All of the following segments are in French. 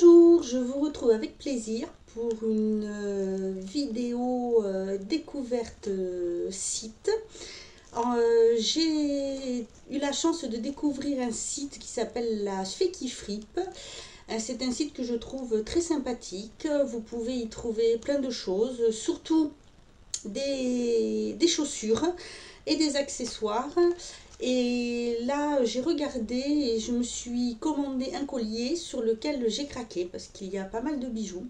Bonjour, je vous retrouve avec plaisir pour une vidéo découverte site. J'ai eu la chance de découvrir un site qui s'appelle la Sfekifrip. C'est un site que je trouve très sympathique. Vous pouvez y trouver plein de choses, surtout des chaussures et des accessoires. Et là, j'ai regardé et je me suis commandé un collier sur lequel j'ai craqué parce qu'il y a pas mal de bijoux.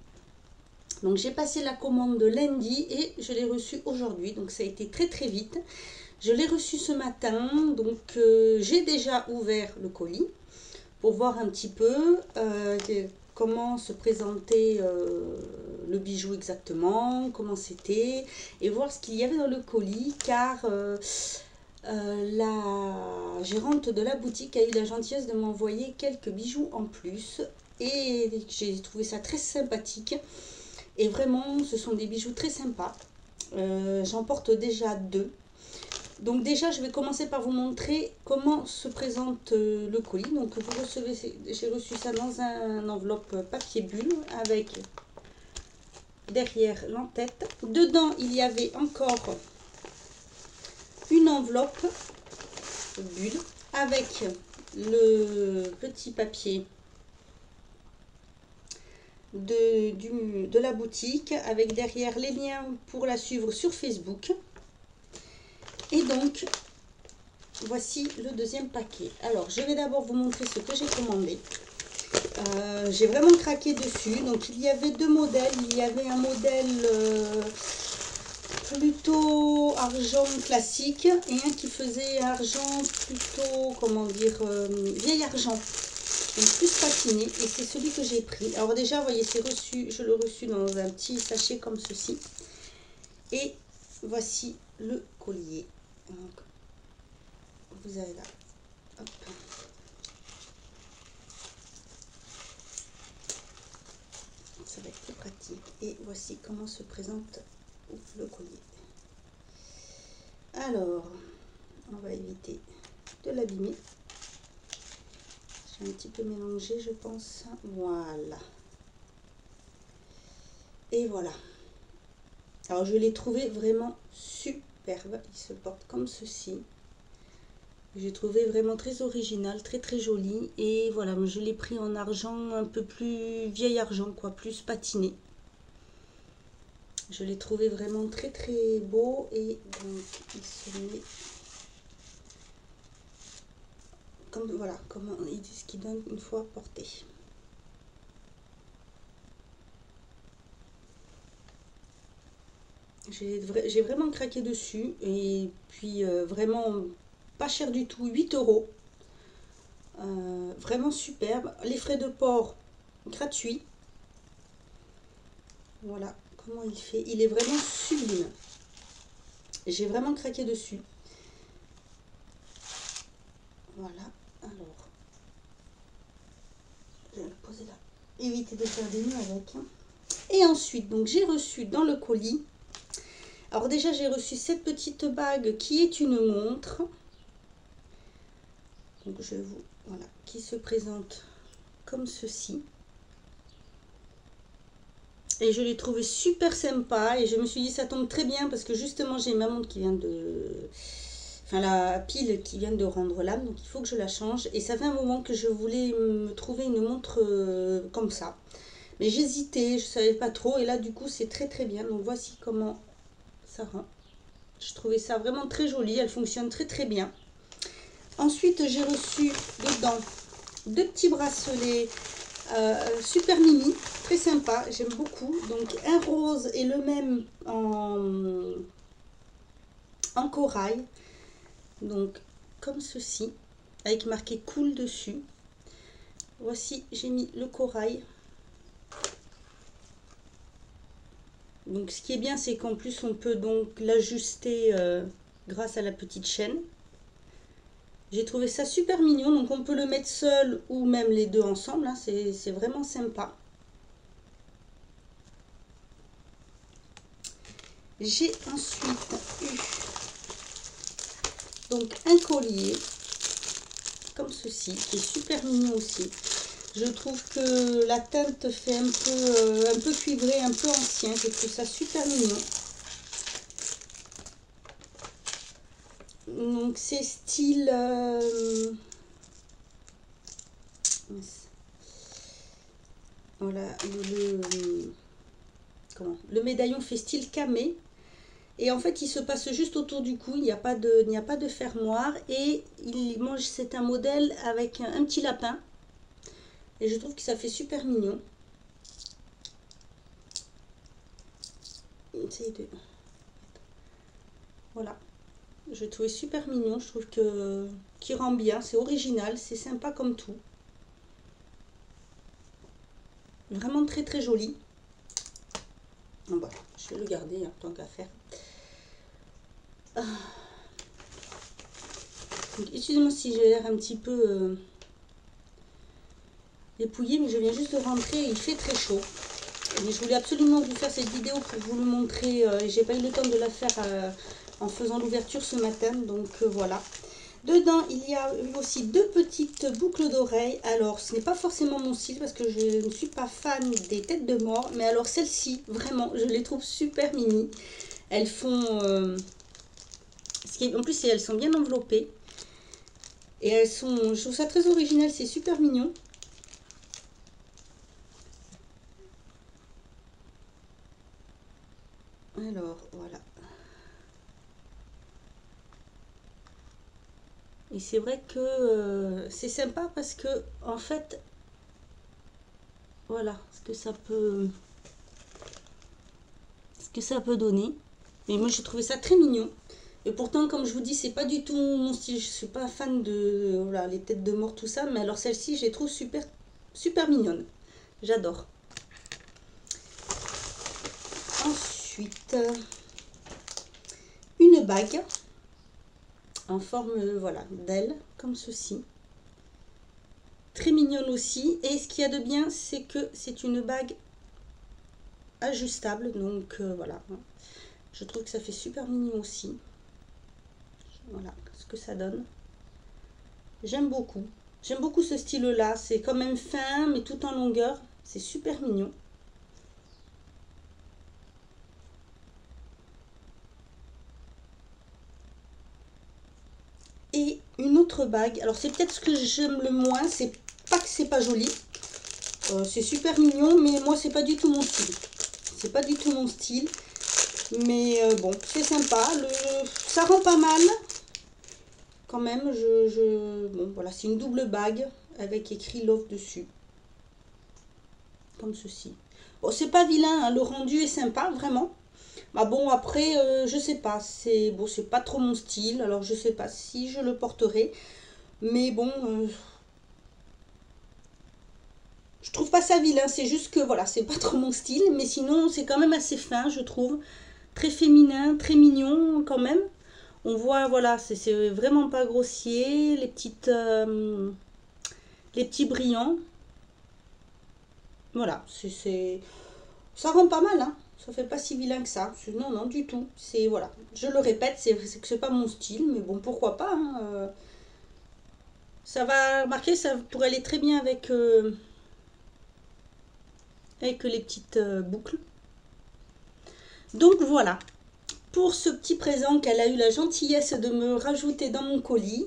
Donc j'ai passé la commande lundi et je l'ai reçu aujourd'hui. Donc ça a été très très vite. Je l'ai reçu ce matin. Donc j'ai déjà ouvert le colis pour voir un petit peu comment se présentait le bijou exactement, comment c'était, et voir ce qu'il y avait dans le colis, car la gérante de la boutique a eu la gentillesse de m'envoyer quelques bijoux en plus, et j'ai trouvé ça très sympathique, et vraiment ce sont des bijoux très sympas. J'en porte déjà deux. Donc déjà, je vais commencer par vous montrer comment se présente le colis. Donc vous recevez, j'ai reçu ça dans un enveloppe papier bulle avec derrière l'entête. Dedans, il y avait encore une enveloppe bulle avec le petit papier de la boutique, avec derrière les liens pour la suivre sur Facebook. Et donc, voici le deuxième paquet. Alors, je vais d'abord vous montrer ce que j'ai commandé. J'ai vraiment craqué dessus. Donc, il y avait deux modèles. Il y avait un modèle plutôt argent classique et un qui faisait argent plutôt, comment dire, vieil argent. Donc, plus patiné. Et c'est celui que j'ai pris. Alors déjà, vous voyez, c'est reçu. Je l'ai reçu dans un petit sachet comme ceci. Et voici le collier. Donc, vous avez là, hop. Ça va être plus pratique. Et voici comment se présente le collier. Alors, on va éviter de l'abîmer. J'ai un petit peu mélangé, je pense. Voilà. Et voilà. Alors, je l'ai trouvé vraiment superbe. Il se porte comme ceci. J'ai trouvé vraiment très original, très très joli. Et voilà, je l'ai pris en argent un peu plus vieil argent, quoi, plus patiné. Je l'ai trouvé vraiment très très beau. Et donc, il se met comme, voilà, comment ils disent qu'il donne une fois porté. J'ai vraiment craqué dessus. Et puis, vraiment pas cher du tout, 8 €. Vraiment superbe. Les frais de port gratuits. Voilà comment il fait. Il est vraiment sublime. J'ai vraiment craqué dessus. Voilà. Alors, je vais le poser là. Éviter de faire des nœuds avec. Et ensuite, donc j'ai reçu dans le colis. Alors déjà, j'ai reçu cette petite bague qui est une montre. Donc je vous, voilà, qui se présente comme ceci. Et je l'ai trouvé super sympa et je me suis dit ça tombe très bien parce que justement j'ai ma montre qui vient de... Enfin la pile qui vient de rendre l'âme, donc il faut que je la change. Et ça fait un moment que je voulais me trouver une montre comme ça. Mais j'hésitais, je ne savais pas trop et là du coup c'est très très bien. Donc voici comment ça rend. Je trouvais ça vraiment très joli, elle fonctionne très très bien. Ensuite j'ai reçu dedans deux petits bracelets super mini, très sympa, j'aime beaucoup. Donc un rose et le même en corail, donc comme ceci, avec marqué cool dessus. Voici, j'ai mis le corail. Donc ce qui est bien, c'est qu'en plus on peut donc l'ajuster grâce à la petite chaîne. J'ai trouvé ça super mignon, donc on peut le mettre seul ou même les deux ensemble, hein, c'est vraiment sympa. J'ai ensuite eu donc un collier comme ceci, qui est super mignon aussi. Je trouve que la teinte fait un peu cuivré, un peu ancien. Je trouve ça super mignon. Donc c'est style... voilà, le médaillon fait style camé. Et en fait, il se passe juste autour du cou, il n'y a pas de fermoir. Et c'est un modèle avec un petit lapin. Et je trouve que ça fait super mignon. Voilà. Je trouvais super mignon. Je trouve qu'il rend bien. C'est original, c'est sympa comme tout. Vraiment très très joli. Bon, bah, je vais le garder hein, tant qu'à faire. Excusez-moi si j'ai l'air un petit peu dépouillée, mais je viens juste de rentrer et il fait très chaud. Mais je voulais absolument vous faire cette vidéo pour vous le montrer. J'ai pas eu le temps de la faire en faisant l'ouverture ce matin, donc voilà. Dedans, il y a aussi deux petites boucles d'oreilles. Alors, ce n'est pas forcément mon style parce que je ne suis pas fan des têtes de mort. Mais alors, celles-ci, vraiment, je les trouve super mini. Elles font... en plus, elles sont bien enveloppées. Et elles sont... Je trouve ça très original, c'est super mignon. Alors, voilà. Et c'est vrai que c'est sympa parce que, en fait, voilà ce que ça peut donner. Et moi, j'ai trouvé ça très mignon. Et pourtant, comme je vous dis, c'est pas du tout mon style. Je suis pas fan de voilà, les têtes de mort, tout ça. Mais alors, celle-ci, je les trouve super, super mignonne. J'adore. Ensuite, une bague en forme voilà, d'aile, comme ceci. Très mignonne aussi. Et ce qu'il y a de bien, c'est que c'est une bague ajustable. Donc voilà. Je trouve que ça fait super mignon aussi. Voilà ce que ça donne. J'aime beaucoup. J'aime beaucoup ce style-là. C'est quand même fin, mais tout en longueur. C'est super mignon. Et une autre bague. Alors, c'est peut-être ce que j'aime le moins. C'est pas que c'est pas joli. C'est super mignon, mais moi, c'est pas du tout mon style. C'est pas du tout mon style. Mais bon, c'est sympa. Ça rend pas mal. Quand même, bon, voilà, c'est une double bague avec écrit Love dessus. Comme ceci. Bon, c'est pas vilain, hein, le rendu est sympa, vraiment. Bah bon, après, je sais pas, c'est bon, c'est pas trop mon style, alors je sais pas si je le porterai. Mais bon, je trouve pas ça vilain, c'est juste que voilà, c'est pas trop mon style. Mais sinon, c'est quand même assez fin, je trouve. Très féminin, très mignon quand même. On voit, voilà, c'est vraiment pas grossier. Les petits brillants. Voilà, ça rend pas mal, hein. Ça fait pas si vilain que ça. Non, non, du tout. C'est, voilà, je le répète, c'est que c'est pas mon style, mais bon, pourquoi pas, hein. Ça va marquer, ça pourrait aller très bien avec les petites boucles. Donc voilà, pour ce petit présent qu'elle a eu la gentillesse de me rajouter dans mon colis.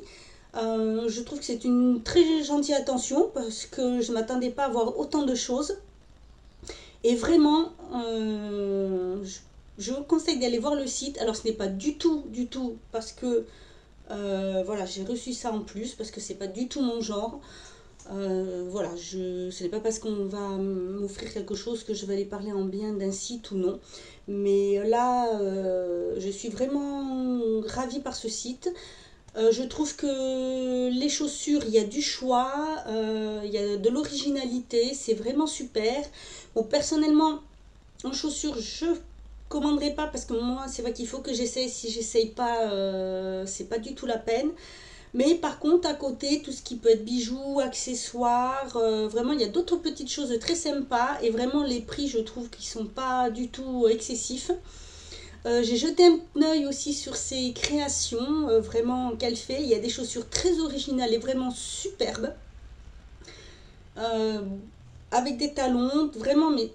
Je trouve que c'est une très gentille attention parce que je ne m'attendais pas à voir autant de choses. Et vraiment, je vous conseille d'aller voir le site. Alors ce n'est pas du tout parce que voilà, j'ai reçu ça en plus parce que c'est pas du tout mon genre. Voilà, ce n'est pas parce qu'on va m'offrir quelque chose que je vais aller parler en bien d'un site ou non. Mais là, je suis vraiment ravie par ce site. Je trouve que les chaussures, il y a du choix, il y a de l'originalité, c'est vraiment super. Bon, personnellement, en chaussures, je commanderai pas parce que moi, c'est vrai qu'il faut que j'essaye. Si j'essaye pas, c'est pas du tout la peine. Mais par contre, à côté, tout ce qui peut être bijoux, accessoires, vraiment, il y a d'autres petites choses très sympas. Et vraiment, les prix, je trouve qu'ils sont pas du tout excessifs. J'ai jeté un œil aussi sur ses créations, vraiment qu'elle fait. Il y a des chaussures très originales et vraiment superbes. euh, avec des talons, vraiment, mais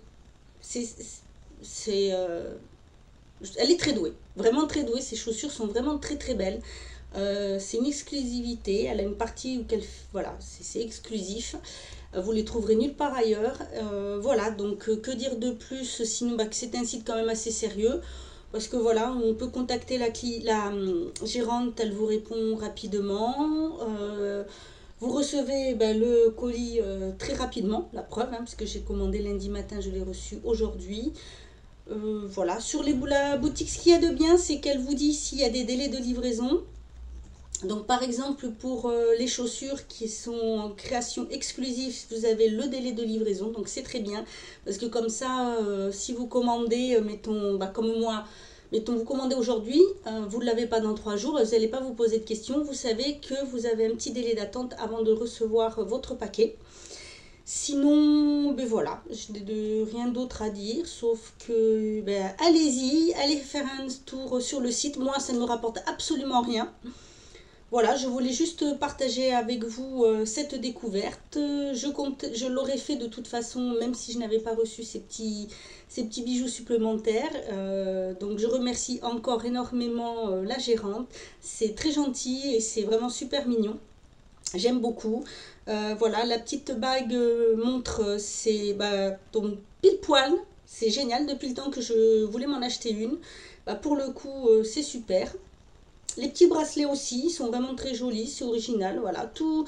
c'est, c'est, elle est très douée, vraiment très douée. Ses chaussures sont vraiment très très belles. C'est une exclusivité. Elle a une partie où voilà, c'est exclusif. Vous les trouverez nulle part ailleurs. Voilà, donc que dire de plus sinon que c'est un site quand même assez sérieux. Parce que voilà, on peut contacter la gérante, elle vous répond rapidement. Vous recevez le colis très rapidement, la preuve, parce que j'ai commandé lundi matin, je l'ai reçu aujourd'hui. Voilà, sur la boutique, ce qu'il y a de bien, c'est qu'elle vous dit s'il y a des délais de livraison. Donc par exemple pour les chaussures qui sont en création exclusive, vous avez le délai de livraison, donc c'est très bien. Parce que comme ça, si vous commandez, mettons, comme moi, mettons vous commandez aujourd'hui, vous ne l'avez pas dans 3 jours, vous n'allez pas vous poser de questions, vous savez que vous avez un petit délai d'attente avant de recevoir votre paquet. Sinon, voilà, je n'ai rien d'autre à dire, sauf que allez-y, allez faire un tour sur le site. Moi, ça ne me rapporte absolument rien. Voilà, je voulais juste partager avec vous cette découverte. Je l'aurais fait de toute façon, même si je n'avais pas reçu ces petits bijoux supplémentaires. Donc je remercie encore énormément la gérante. C'est très gentil et c'est vraiment super mignon. J'aime beaucoup. Voilà, la petite bague montre, c'est donc pile poil. C'est génial, depuis le temps que je voulais m'en acheter une. Pour le coup, c'est super. Les petits bracelets aussi sont vraiment très jolis, c'est original, voilà, tout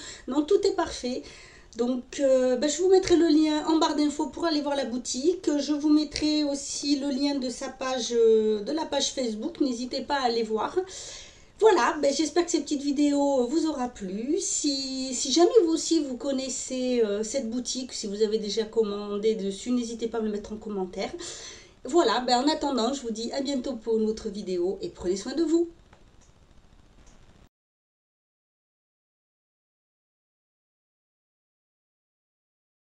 est parfait. Donc je vous mettrai le lien en barre d'infos pour aller voir la boutique. Je vous mettrai aussi le lien de sa page, de la page Facebook, n'hésitez pas à aller voir. Voilà, j'espère que cette petite vidéo vous aura plu. Si jamais vous aussi vous connaissez cette boutique, si vous avez déjà commandé dessus, n'hésitez pas à me le mettre en commentaire. Voilà, en attendant, je vous dis à bientôt pour une autre vidéo et prenez soin de vous.